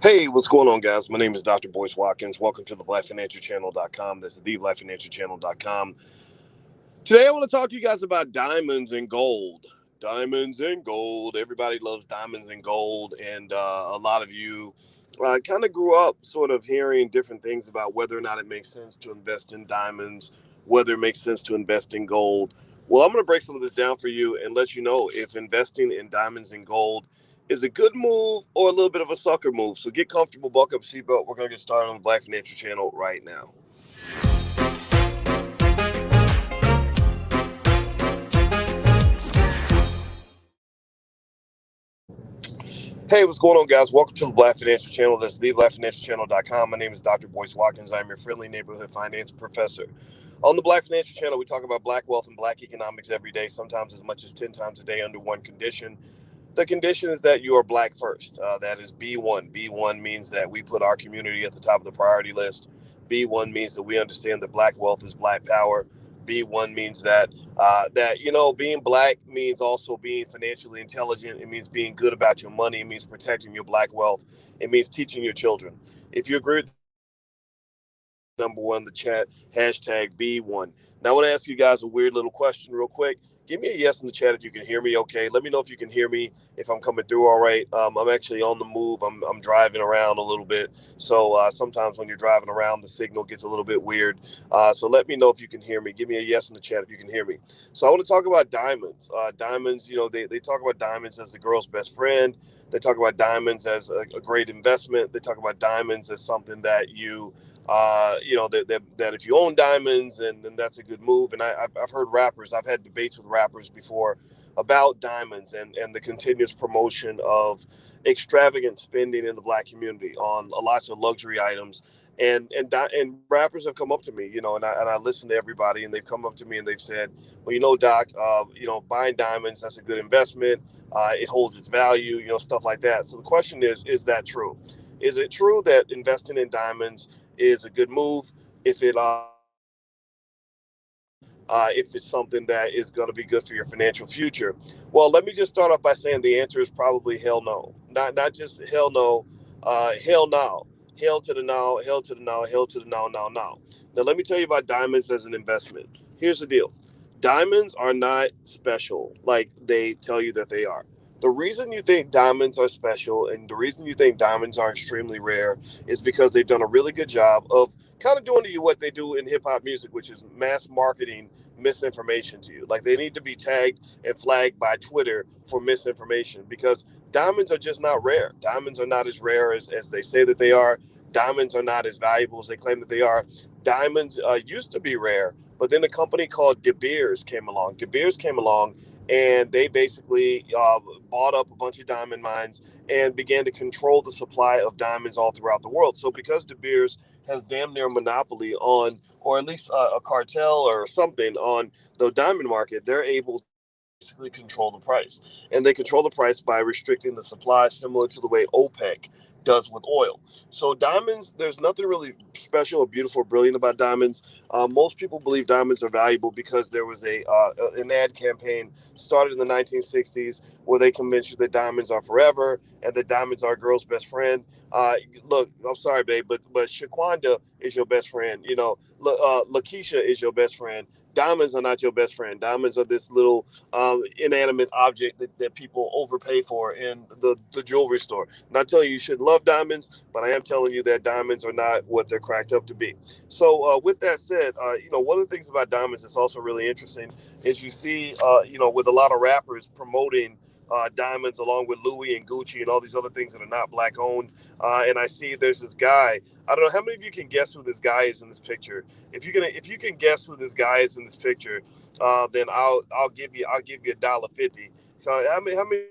Hey, what's going on, guys? My name is Dr. Boyce Watkins. Welcome to the blackfinancialchannel.com. That's theblackfinancialchannel.com. Today, I want to talk to you guys about diamonds and gold. Diamonds and gold. Everybody loves diamonds and gold. And a lot of you kind of grew up sort of hearing different things about whether or not it makes sense to invest in diamonds, whether it makes sense to invest in gold. Well, I'm going to break some of this down for you and let you know if investing in diamonds and gold is a good move or a little bit of a sucker move. So get comfortable, buckle up, seatbelt. We're going to get started on the Black Financial Channel right now. Hey, what's going on, guys? Welcome to the Black Financial Channel. That's theblackfinancialchannel.com. My name is Dr. Boyce Watkins. I'm your friendly neighborhood finance professor. On the Black Financial Channel, we talk about black wealth and black economics every day, sometimes as much as 10 times a day under one condition. The condition is that you are black first. That is B1. B1 means that we put our community at the top of the priority list. B1 means that we understand that black wealth is black power. B1 means that being black means also being financially intelligent. It means being good about your money. It means protecting your black wealth. It means teaching your children. If you agree with number one in the chat, hashtag B1. Now, I want to ask you guys a weird little question real quick. Give me a yes in the chat if you can hear me okay. Let me know if you can hear me, if I'm coming through all right. I'm actually on the move. I'm driving around a little bit. So sometimes when you're driving around, the signal gets a little bit weird. So let me know if you can hear me. Give me a yes in the chat if you can hear me. So I want to talk about diamonds. Diamonds, they talk about diamonds as the girl's best friend. They talk about diamonds as a great investment. They talk about diamonds as something that that if you own diamonds, and then that's a good move. And I've heard rappers, I've had debates with rappers before about diamonds and the continuous promotion of extravagant spending in the black community on lots of luxury items. And rappers have come up to me, and I listen to everybody, and they've come up to me and they've said, well, Doc, buying diamonds, that's a good investment. It holds its value, stuff like that. So the question is that true? Is it true that investing in diamonds is a good move if it's something that is going to be good for your financial future? Well, let me just start off by saying the answer is probably hell no. Not just hell no, hell no. Hell to the no, hell to the no, hell to the no, no, no. Now, let me tell you about diamonds as an investment. Here's the deal. Diamonds are not special like they tell you that they are. The reason you think diamonds are special and the reason you think diamonds are extremely rare is because they've done a really good job of kind of doing to you what they do in hip hop music, which is mass marketing misinformation to you. Like, they need to be tagged and flagged by Twitter for misinformation because diamonds are just not rare. Diamonds are not as rare as they say that they are. Diamonds are not as valuable as they claim that they are. Diamonds used to be rare, but then a company called De Beers came along. De Beers came along and they basically bought up a bunch of diamond mines and began to control the supply of diamonds all throughout the world. So because De Beers has damn near a monopoly on, or at least a cartel or something on the diamond market, they're able to basically control the price. And they control the price by restricting the supply, similar to the way OPEC does with oil. So diamonds, there's nothing really special or beautiful or brilliant about diamonds. Most people believe diamonds are valuable because there was an ad campaign started in the 1960s where they convinced you that diamonds are forever and that diamonds are a girl's best friend. Look, I'm sorry, babe, but Shaquanda is your best friend. Lakeisha is your best friend. Diamonds are not your best friend. Diamonds are this little inanimate object that people overpay for in the jewelry store. Not telling you shouldn't love diamonds, but I am telling you that diamonds are not what they're cracked up to be. So with that said, one of the things about diamonds that's also really interesting is you see, with a lot of rappers promoting diamonds along with Louis and Gucci and all these other things that are not black owned. And I see there's this guy. I don't know how many of you can guess who this guy is in this picture. If you can guess who this guy is in this picture, then I'll give you $1.50. How many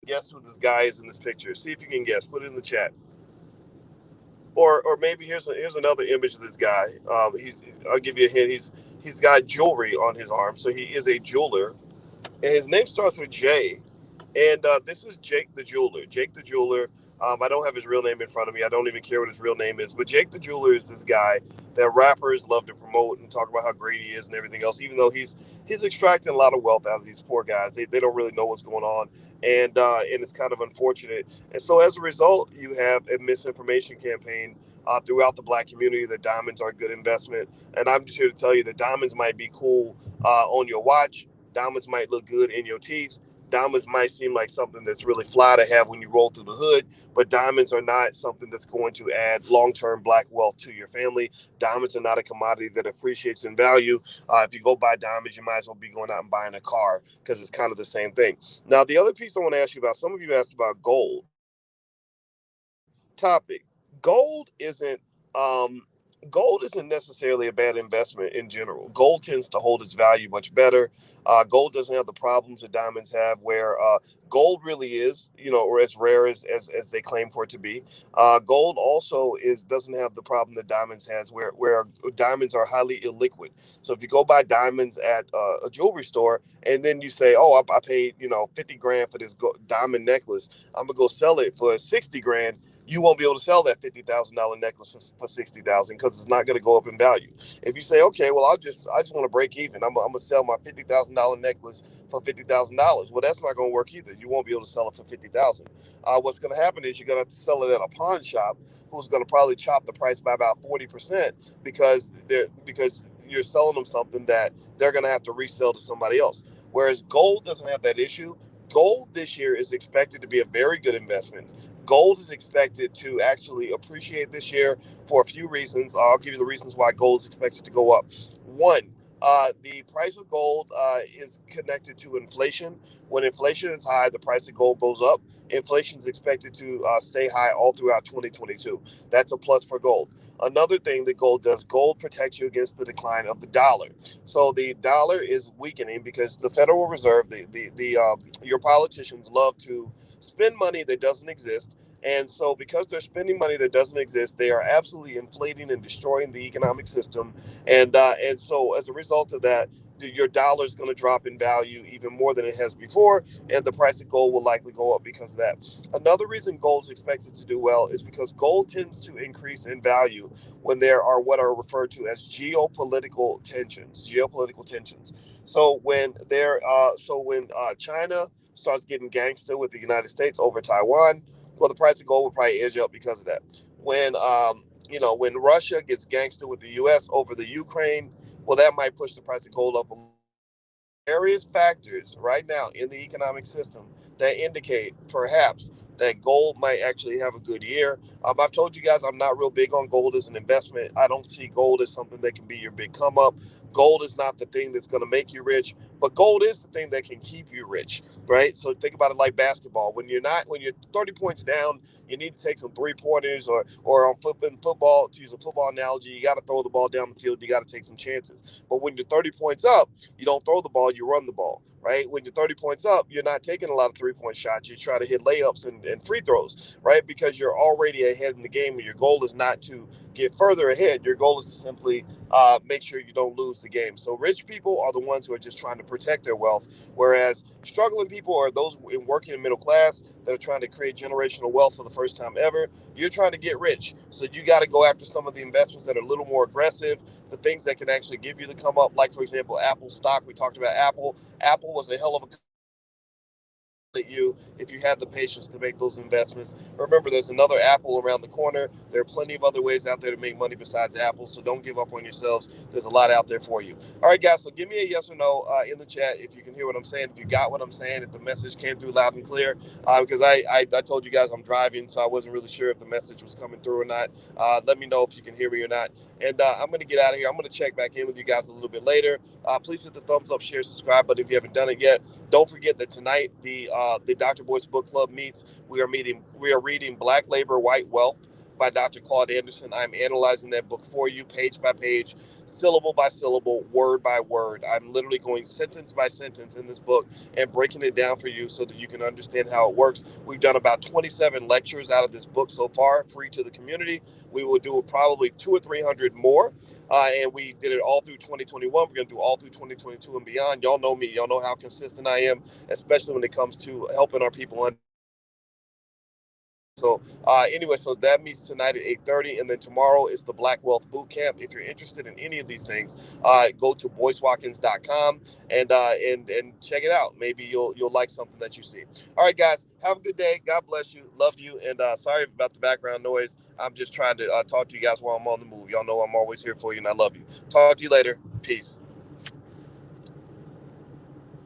guess who this guy is in this picture? See if you can guess. Put it in the chat. Or maybe here's another image of this guy. I'll give you a hint. He's got jewelry on his arm, so he is a jeweler, and his name starts with J. And this is Jake the Jeweler. Jake the Jeweler. I don't have his real name in front of me. I don't even care what his real name is. But Jake the Jeweler is this guy that rappers love to promote and talk about how great he is and everything else, even though he's extracting a lot of wealth out of these poor guys. They don't really know what's going on. and it's kind of unfortunate. And so as a result, you have a misinformation campaign throughout the black community that diamonds are a good investment. And I'm just here to tell you that diamonds might be cool on your watch. Diamonds might look good in your teeth. Diamonds might seem like something that's really fly to have when you roll through the hood, but diamonds are not something that's going to add long-term black wealth to your family. Diamonds are not a commodity that appreciates in value. If you go buy diamonds, you might as well be going out and buying a car because it's kind of the same thing. Now, the other piece I want to ask you about, some of you asked about gold topic. Gold isn't um, gold isn't necessarily a bad investment in general. Gold tends to hold its value much better. Gold doesn't have the problems that diamonds have, where gold really is, or as rare as they claim for it to be. Gold also is doesn't have the problem that diamonds has, where diamonds are highly illiquid. So if you go buy diamonds at a jewelry store and then you say, "Oh, I paid 50 grand for this diamond necklace. I'm gonna go sell it for 60 grand." You won't be able to sell that $50,000 necklace for 60,000 because it's not going to go up in value. If you say, okay, well, I just want to break even. I'm gonna sell my $50,000 necklace for $50,000. Well, that's not going to work either. You won't be able to sell it for 50,000. What's going to happen is you're going to have to sell it at a pawn shop, who's going to probably chop the price by about 40% because you're selling them something that they're going to have to resell to somebody else. Whereas gold doesn't have that issue. Gold this year is expected to be a very good investment. Gold is expected to actually appreciate this year for a few reasons. I'll give you the reasons why gold is expected to go up. One, the price of gold is connected to inflation. When inflation is high, the price of gold goes up. Inflation is expected to stay high all throughout 2022. That's a plus for gold. Another thing that gold does, gold protects you against the decline of the dollar. So the dollar is weakening because the Federal Reserve, your politicians love to spend money that doesn't exist. And so, because they're spending money that doesn't exist, they are absolutely inflating and destroying the economic system. And so, as a result of that, your dollar is going to drop in value even more than it has before, and the price of gold will likely go up because of that. Another reason gold is expected to do well is because gold tends to increase in value when there are what are referred to as geopolitical tensions. Geopolitical tensions. So when China starts getting gangster with the United States over Taiwan, well, the price of gold will probably edge up because of that. When Russia gets gangster with the U.S. over the Ukraine, well, that might push the price of gold up a little. Various factors right now in the economic system that indicate perhaps that gold might actually have a good year. I've told you guys I'm not real big on gold as an investment. I don't see gold as something that can be your big come up. Gold is not the thing that's going to make you rich, but gold is the thing that can keep you rich, right? So think about it like basketball. When you're 30 points down, you need to take some 3 pointers, or in football, to use a football analogy, you got to throw the ball down the field. You got to take some chances. But when you're 30 points up, you don't throw the ball, you run the ball, right? When you're 30 points up, you're not taking a lot of 3 point shots. You try to hit layups and free throws, right? Because you're already ahead in the game, and your goal is not to get further ahead. Your goal is to simply make sure you don't lose the game. So rich people are the ones who are just trying to protect their wealth, whereas struggling people are those in working and middle class that are trying to create generational wealth for the first time ever. You're trying to get rich, so you got to go after some of the investments that are a little more aggressive, the things that can actually give you the come up, like for example, Apple stock. We talked about Apple. Apple was a hell of a you if you had the patience to make those investments. Remember, there's another Apple around the corner. There are plenty of other ways out there to make money besides Apple, so don't give up on yourselves. There's a lot out there for you. All right, guys, so give me a yes or no in the chat if you can hear what I'm saying, if you got what I'm saying, if the message came through loud and clear, because I told you guys I'm driving, so I wasn't really sure if the message was coming through or not. Let me know if you can hear me or not. And I'm going to get out of here. I'm going to check back in with you guys a little bit later. Please hit the thumbs up, share, subscribe button if you haven't done it yet. Don't forget that tonight the Dr. Boyce Book Club meets. We are reading Black Labor, White Wealth by Dr. Claude Anderson. I'm analyzing that book for you, page by page, syllable by syllable, word by word. I'm literally going sentence by sentence in this book and breaking it down for you so that you can understand how it works. We've done about 27 lectures out of this book so far, free to the community. We will do probably 200 or 300 more, and we did it all through 2021. We're going to do all through 2022 and beyond. Y'all know me. Y'all know how consistent I am, especially when it comes to helping our people So anyway, so that meets tonight at 8:30, and then tomorrow is the Black Wealth Boot Camp. If you're interested in any of these things, go to boycewatkins.com and check it out. Maybe you'll like something that you see. All right, guys, have a good day. God bless you. Love you. And sorry about the background noise. I'm just trying to talk to you guys while I'm on the move. Y'all know I'm always here for you, and I love you. Talk to you later. Peace.